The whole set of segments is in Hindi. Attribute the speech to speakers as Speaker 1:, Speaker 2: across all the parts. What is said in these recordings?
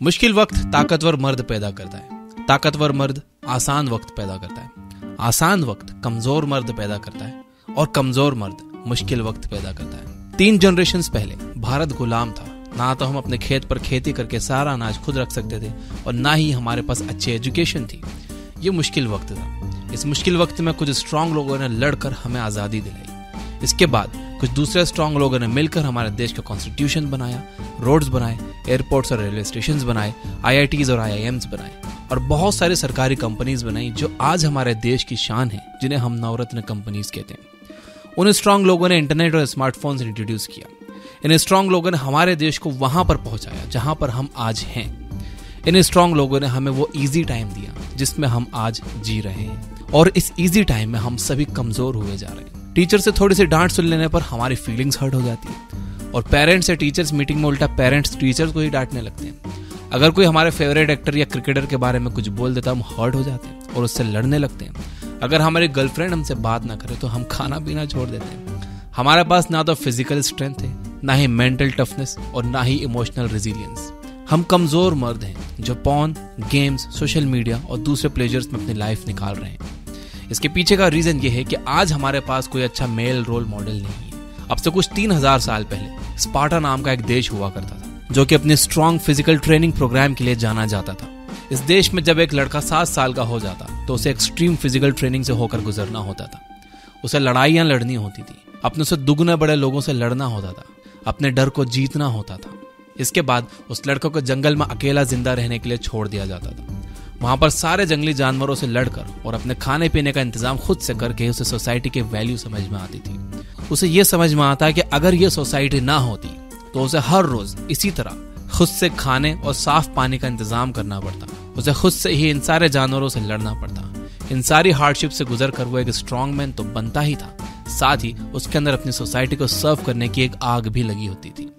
Speaker 1: मुश्किल वक्त ताकतवर मर्द पैदा करता है, ताकतवर मर्द आसान वक्त पैदा करता है, आसान वक्त कमजोर मर्द पैदा करता है और कमजोर मर्द मुश्किल वक्त पैदा करता है। 3 जनरेशंस पहले भारत गुलाम था। ना तो हम अपने खेत पर खेती करके सारा अनाज खुद रख सकते थे और ना ही हमारे पास अच्छी एजुकेशन थी। ये मुश्किल वक्त था। इस मुश्किल वक्त में कुछ स्ट्रांग लोगों ने लड़कर हमें आज़ादी दिलाई। इसके बाद कुछ दूसरे स्ट्रांग लोगों ने मिलकर हमारे देश का कॉन्स्टिट्यूशन बनाया, रोड्स बनाए, एयरपोर्ट्स और रेलवे स्टेशंस बनाए, IITs और IIMs बनाए और बहुत सारी सरकारी कंपनीज बनाई जो आज हमारे देश की शान है, जिन्हें हम नवरत्न कंपनीज कहते हैं। उन स्ट्रांग लोगों ने इंटरनेट और स्मार्टफोन्स इंट्रोड्यूस किया। इन स्ट्रांग लोगों ने हमारे देश को वहां पर पहुंचाया जहां पर हम आज हैं। इन स्ट्रांग लोगों ने हमें वो इजी टाइम दिया जिसमें हम आज जी रहे हैं और इस इजी टाइम में हम सभी कमजोर हुए जा रहे हैं। टीचर से थोड़ी सी डांट सुन लेने पर हमारी फीलिंग्स हर्ट हो जाती है और पेरेंट्स से टीचर्स मीटिंग में उल्टा पेरेंट्स टीचर्स को ही डांटने लगते हैं। अगर कोई हमारे फेवरेट एक्टर या क्रिकेटर के बारे में कुछ बोल देता हम हर्ट हो जाते हैं और उससे लड़ने लगते हैं। अगर हमारी गर्लफ्रेंड हमसे बात ना करे तो हम खाना पीना छोड़ देते हैं। हमारे पास ना तो फिजिकल स्ट्रेंथ है, ना ही मेंटल टफनेस और ना ही इमोशनल रेजिलियंस। हम कमजोर मर्द हैं जो पॉर्न, गेम्स, सोशल मीडिया और दूसरे प्लेजर्स में अपनी लाइफ निकाल रहे हैं। इसके पीछे का रीजन ये है कि आज हमारे पास कोई अच्छा मेल रोल मॉडल नहीं है। अब से कुछ 3000 साल पहले स्पार्टा नाम का एक देश हुआ करता था जो कि अपने स्ट्रॉन्ग फिजिकल ट्रेनिंग प्रोग्राम के लिए जाना जाता था। इस देश में जब एक लड़का 7 साल का हो जाता तो उसे एक्सट्रीम फिजिकल ट्रेनिंग से होकर गुजरना होता था। उसे लड़ाइयां लड़नी होती थी, अपने से दुगने बड़े लोगों से लड़ना होता था, अपने डर को जीतना होता था। इसके बाद उस लड़के को जंगल में अकेला जिंदा रहने के लिए छोड़ दिया जाता था। वहां पर सारे जंगली जानवरों से लड़कर और अपने खाने पीने का इंतजाम खुद से करके उसे सोसाइटी की वैल्यू समझ में आती थी। उसे यह समझ में आता है कि अगर ये सोसाइटी ना होती तो उसे हर रोज इसी तरह खुद से खाने और साफ पानी का इंतजाम करना पड़ता। उसे खुद से ही इन सारे जानवरों से लड़ना पड़ता। इन सारी हार्डशिप से गुजर कर वो एक स्ट्रॉन्ग मैन तो बनता ही था, साथ ही उसके अंदर अपनी सोसाइटी को सर्व करने की एक आग भी लगी होती थी।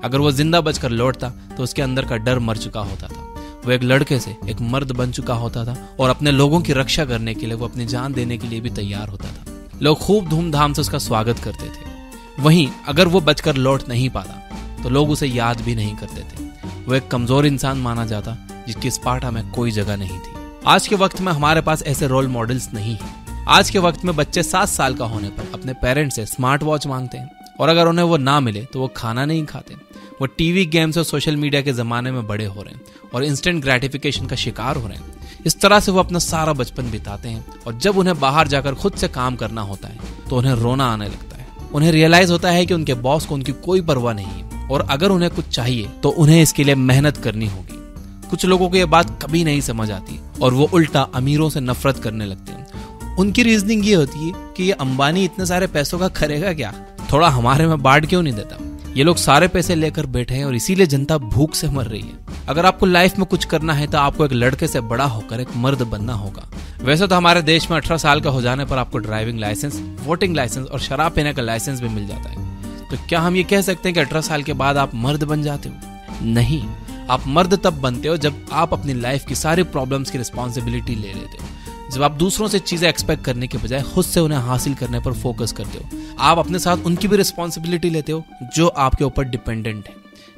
Speaker 1: अगर वो जिंदा बचकर लौटता तो उसके अंदर का डर मर चुका होता था। वो एक लड़के से एक मर्द बन चुका होता था और अपने लोगों की रक्षा करने के लिए वो अपनी जान देने के लिए भी तैयार होता था। लोग खूब धूमधाम से उसका स्वागत करते थे। वहीं अगर वो बचकर लौट नहीं पाता तो लोग उसे याद भी नहीं करते थे। वो एक कमजोर इंसान माना जाता जिसकी स्पार्टा में कोई जगह नहीं थी। आज के वक्त में हमारे पास ऐसे रोल मॉडल्स नहीं है। आज के वक्त में बच्चे 7 साल का होने पर अपने पेरेंट्स से स्मार्ट वॉच मांगते हैं और अगर उन्हें वो ना मिले तो वो खाना नहीं खाते। वो टीवी, गेम्स और सोशल मीडिया के जमाने में बड़े हो रहे हैं और इंस्टेंट ग्रेटिफिकेशन का शिकार हो रहे हैं। इस तरह से वो अपना सारा बचपन बिताते हैं और जब उन्हें बाहर जाकर खुद से काम करना होता है तो उन्हें रोना आने लगता है। उन्हें रियलाइज होता है कि उनके बॉस को उनकी कोई परवाह नहीं है और अगर उन्हें कुछ चाहिए तो उन्हें इसके लिए मेहनत करनी होगी। कुछ लोगों को यह बात कभी नहीं समझ आती और वो उल्टा अमीरों से नफरत करने लगते हैं। उनकी रीजनिंग ये होती है कि ये अंबानी इतने सारे पैसों का करेगा क्या, थोड़ा हमारे में बांट क्यों नहीं देता। ये लोग सारे पैसे लेकर बैठे हैं और इसीलिए जनता भूख से मर रही है। अगर आपको लाइफ में कुछ करना है तो आपको एक लड़के से बड़ा होकर एक मर्द बनना होगा। वैसे तो हमारे देश में 18 साल का हो जाने पर आपको ड्राइविंग लाइसेंस, वोटिंग लाइसेंस और शराब पीने का लाइसेंस भी मिल जाता है। तो क्या हम ये कह सकते हैं कि 18 साल के बाद आप मर्द बन जाते हो? नहीं, आप मर्द तब बनते हो जब आप अपनी लाइफ की सारी प्रॉब्लम्स की रिस्पॉन्सिबिलिटी ले लेते हो, जब आप दूसरों से चीजें एक्सपेक्ट करने के बजाय खुद से उन्हें हासिल करने पर फोकस करते हो। आप अपने साथ उनकी भी रिस्पॉन्सिबिलिटी लेते हो जो आपके ऊपर डिपेंडेंट है,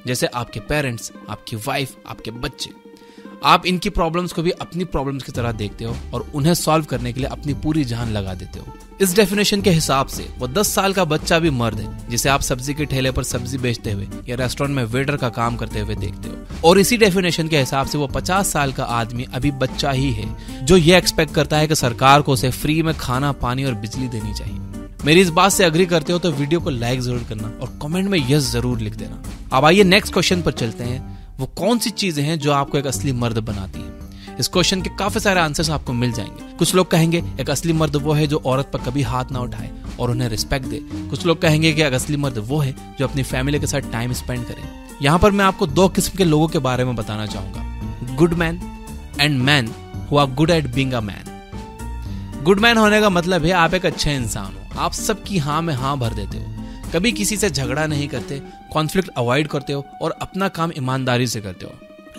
Speaker 1: जैसे आपके पेरेंट्स, आपकी वाइफ, आपके बच्चे। आप इनकी प्रॉब्लम्स को भी अपनी प्रॉब्लम्स की तरह देखते हो और उन्हें सॉल्व करने के लिए अपनी पूरी जान लगा देते हो। इस डेफिनेशन के हिसाब से वो 10 साल का बच्चा भी मर्द है जिसे आप सब्जी के ठेले पर सब्जी बेचते हुए या रेस्टोरेंट में वेटर का काम करते हुए देखते हो। और इसी डेफिनेशन के हिसाब से वो 50 साल का आदमी अभी बच्चा ही है जो ये एक्सपेक्ट करता है कि सरकार को उसे फ्री में खाना, पानी और बिजली देनी चाहिए। मेरी इस बात से अग्री करते हो तो वीडियो को लाइक जरूर करना और कमेंट में यस जरूर लिख देना। अब आइए नेक्स्ट क्वेश्चन पर चलते हैं। वो कौन सी चीजें हैं जो आपको एक असली मर्द बनाती हैं? इस क्वेश्चन के काफी सारे आंसर्स आपको मिल जाएंगे। कुछ लोग कहेंगे एक असली मर्द वो है जो औरत पर कभी हाथ ना उठाए और उन्हें रिस्पेक्ट दे। कुछ लोग कहेंगे कि एक असली मर्द वो है जो अपनी फैमिली के साथ टाइम स्पेंड करे। यहाँ पर मैं आपको 2 किस्म के लोगों के बारे में बताना चाहूंगा, good man and man who are good at being a man. Good man होने का मतलब है आप एक अच्छे इंसान हो, आप सबकी हाँ में हाँ भर देते हो, कभी किसी से झगड़ा नहीं करते, कॉन्फ्लिक्ट अवॉइड करते हो और अपना काम ईमानदारी से करते हो।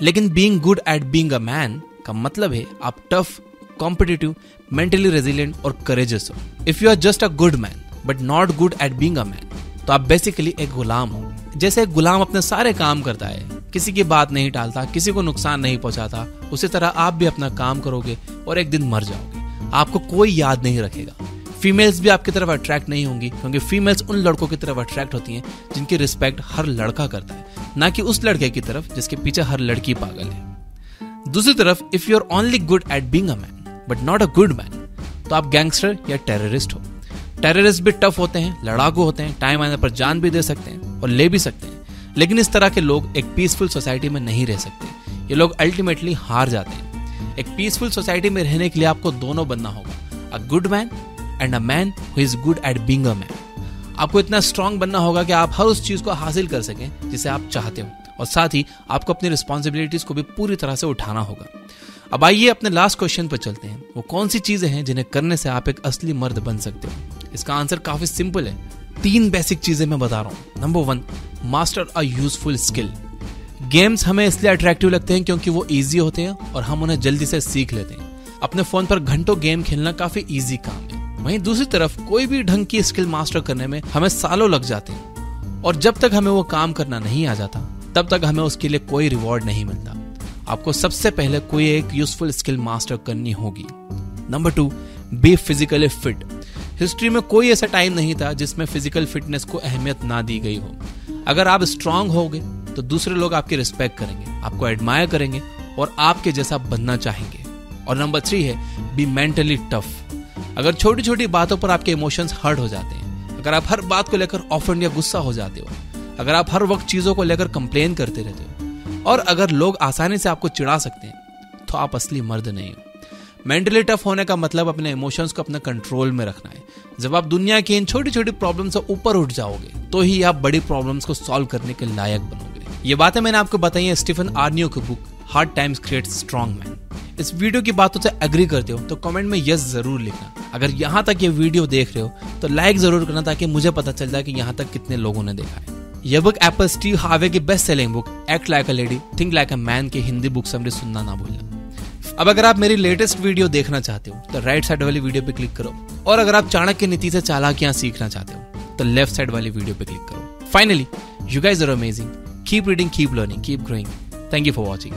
Speaker 1: लेकिन being good at being a man का मतलब है आप टफ, कॉम्पिटिटिव, मेंटली रेजिलिएंट और करेजियस हो। If you are just a good man but not good at being a man तो आप बेसिकली एक गुलाम हो। जैसे एक गुलाम अपने सारे काम करता है किसी की बात नहीं टालता, किसी को नुकसान नहीं पहुंचाता, उसी तरह आप भी अपना काम करोगे और एक दिन मर जाओगे। आपको कोई याद नहीं रखेगा। फीमेल्स भी आपकी तरफ अट्रैक्ट नहीं होंगी, क्योंकि फीमेल्स उन लड़कों की तरफ अट्रैक्ट होती हैं जिनकी रिस्पेक्ट हर लड़का करता है, ना कि उस लड़के की तरफ जिसके पीछे हर लड़की पागल है। दूसरी तरफ if you are only good at being a man but not a good man, तो आप गैंगस्टर या टेररिस्ट हो। टेररिस्ट भी टफ होते हैं, लड़ाकू होते हैं, टाइम आने पर जान भी दे सकते हैं और ले भी सकते हैं, लेकिन इस तरह के लोग एक पीसफुल सोसाइटी में नहीं रह सकते। ये लोग अल्टीमेटली हार जाते हैं। एक पीसफुल सोसाइटी में रहने के लिए आपको दोनों बनना होगा, अ good man and a man who is good at being a man. आपको इतना स्ट्रांग बनना होगा कि आप हर उस चीज को हासिल कर सकें जिसे आप चाहते हो, और साथ ही आपको अपनी रिस्पॉन्सिबिलिटीज को भी पूरी तरह से उठाना होगा। अब आइए अपने लास्ट क्वेश्चन पर चलते हैं। वो कौन सी चीजें हैं जिन्हें करने से आप एक असली मर्द बन सकते हो? इसका आंसर काफी सिंपल है। 3 बेसिक चीजें मैं बता रहा हूं। Number 1, master a useful skill. Games हमें इसलिए अट्रैक्टिव लगते हैं क्योंकि वो इजी होते हैं और हम उन्हें जल्दी से सीख लेते हैं। अपने फोन पर घंटों गेम खेलना काफी इजी काम है। वहीं दूसरी तरफ कोई भी ढंग की स्किल मास्टर करने में हमें सालों लग जाते हैं, और जब तक हमें वो काम करना नहीं आ जाता तब तक हमें उसके लिए कोई रिवॉर्ड नहीं मिलता। आपको सबसे पहले कोई एक यूजफुल स्किल मास्टर करनी होगी। Number 2, be physically fit. History में कोई ऐसा टाइम नहीं था जिसमें फिजिकल फिटनेस को अहमियत ना दी गई हो। अगर आप स्ट्रांग होगे तो दूसरे लोग आपकी रिस्पेक्ट करेंगे, आपको एडमायर करेंगे और आपके जैसा बनना चाहेंगे। और नंबर 3 है, बी मेंटली टफ। अगर छोटी छोटी बातों पर आपके इमोशंस हर्ट हो जाते हैं, अगर आप हर बात को लेकर ऑफेंड या गुस्सा हो जाते हो, अगर आप हर वक्त चीजों को लेकर कंप्लेन करते रहते हो, और अगर लोग आसानी से आपको चिढ़ा सकते हैं, तो आप असली मर्द नहीं हो। मेंटली टफ होने का मतलब अपने इमोशंस को अपने कंट्रोल में रखना है। जब आप दुनिया की इन छोटी छोटी प्रॉब्लम से ऊपर उठ जाओगे तो ही आप बड़ी प्रॉब्लम्स को सॉल्व करने के लायक बनोगे। ये बातें मैंने आपको बताई है स्टीफन आर्नियो की book hard times create strong man. इस वीडियो की बातों से एग्री करते हो तो कमेंट में यस जरूर लिखना। अगर यहाँ तक ये वीडियो देख रहे हो तो लाइक जरूर करना, ताकि मुझे पता चल जाए कि यहाँ तक कितने लोगों ने देखा है। यह बुक एप्पल स्टीव हार्वे की best selling book act like a lady think like a man की हिंदी बुक समरी सुनना ना भूलना। अब अगर आप मेरी लेटेस्ट वीडियो देखना चाहते हो तो राइट साइड वाली वीडियो पे क्लिक करो, और अगर आप चाणक्य नीति से चालाकियां सीखना चाहते हो तो लेफ्ट साइड वाली वीडियो पे क्लिक करो। Finally, you guys are amazing. Keep reading, keep learning, keep growing. Thank you for watching.